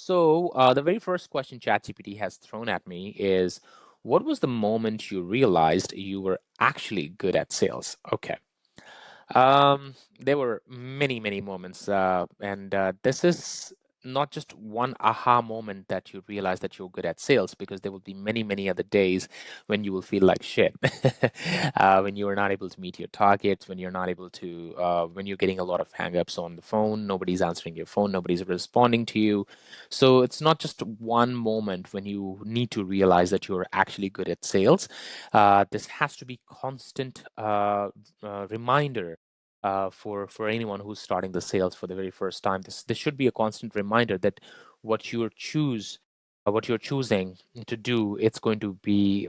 So, the very first question ChatGPT has thrown at me is, what was the moment you realized you were actually good at sales? Okay. There were many, many moments, and this is not just one aha moment that you realize that you're good at sales, because there will be many, many other days when you will feel like shit, when you are not able to meet your targets, when you're not able to, when you're getting a lot of hangups on the phone, nobody's answering your phone, nobody's responding to you. So it's not just one moment when you need to realize that you're actually good at sales. This has to be constant reminder for anyone who's starting the sales for the very first time. This should be a constant reminder that what what you're choosing to do, it's going to be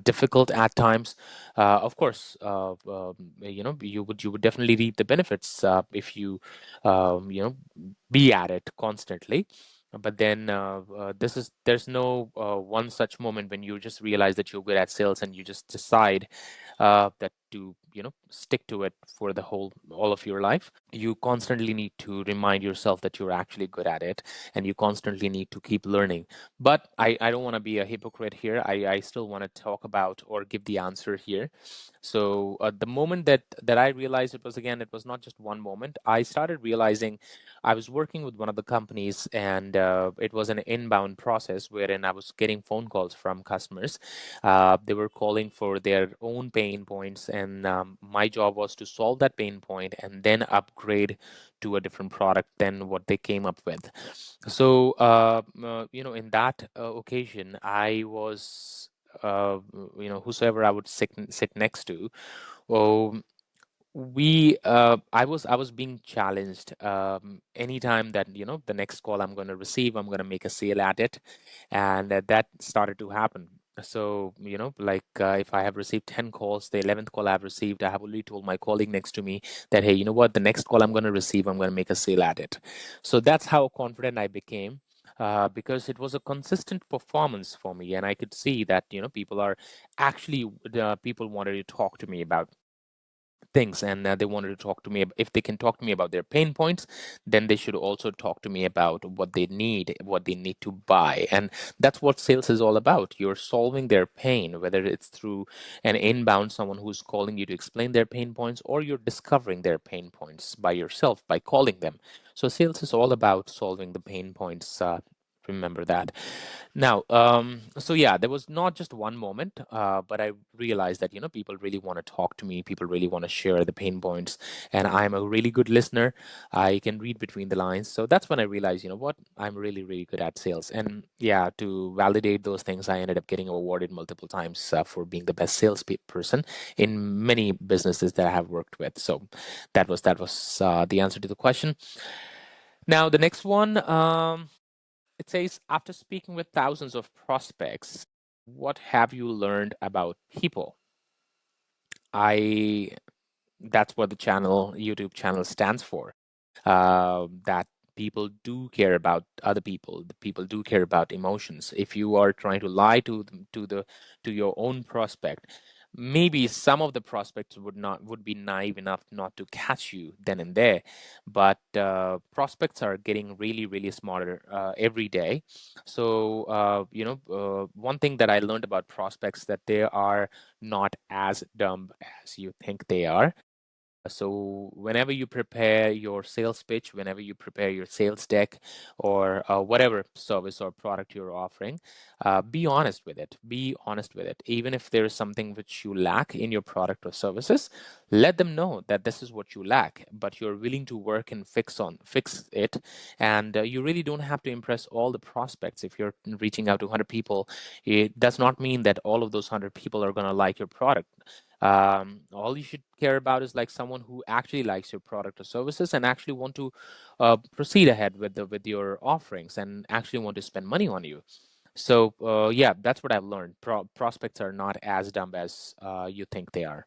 difficult at times. Of course, you would definitely reap the benefits if you be at it constantly. But then there's no one such moment when you just realize that you're good at sales and you just decide that to stick to it for the all of your life. You constantly need to remind yourself that you're actually good at it, and you constantly need to keep learning. But I don't want to be a hypocrite here. I still want to talk about or give the answer here. So the moment that I realized, it was not just one moment. I started realizing I was working with one of the companies, and it was an inbound process wherein I was getting phone calls from customers. They were calling for their own pain points, and my job was to solve that pain point and then upgrade to a different product than what they came up with. So, in that occasion, I was, whosoever I would sit next to, oh, I was being challenged. Anytime that the next call I'm going to receive, I'm going to make a sale at it, and that started to happen. So like, if I have received 10 calls, the 11th call I've received, I have already told my colleague next to me that, hey, you know what, the next call I'm going to receive, I'm going to make a sale at it. So that's how confident I became. Because it was a consistent performance for me, and I could see that people are actually, people wanted to talk to me about things, and they wanted to talk to me. If they can talk to me about their pain points, then they should also talk to me about what they need to buy. And that's what sales is all about. You're solving their pain, whether it's through an inbound, someone who's calling you to explain their pain points, or you're discovering their pain points by yourself by calling them. So sales is all about solving the pain points. Remember that. Now, so yeah, there was not just one moment, but I realized that people really want to talk to me. People really want to share the pain points, and I'm a really good listener. I can read between the lines, so that's when I realized, what, I'm really, really good at sales. And yeah, to validate those things, I ended up getting awarded multiple times for being the best person in many businesses that I have worked with. So that was the answer to the question. Now, the next one. It says, after speaking with thousands of prospects, what have you learned about people? I That's what the YouTube channel stands for. That people do care about other people. The people do care about emotions. If you are trying to lie to your own prospect, maybe some of the prospects would be naive enough not to catch you then and there, but prospects are getting really, really smarter every day. So one thing that I learned about prospects, that they are not as dumb as you think they are. So whenever you prepare your sales pitch, whenever you prepare your sales deck, or whatever service or product you're offering, be honest with it. Be honest with it. Even if there is something which you lack in your product or services, let them know that this is what you lack, but you're willing to work and fix it. And you really don't have to impress all the prospects. If you're reaching out to 100 people, it does not mean that all of those 100 people are going to like your product. All you should care about is like someone who actually likes your product or services and actually want to proceed ahead with your offerings and actually want to spend money on you. So yeah, that's what I've learned. Prospects are not as dumb as you think they are.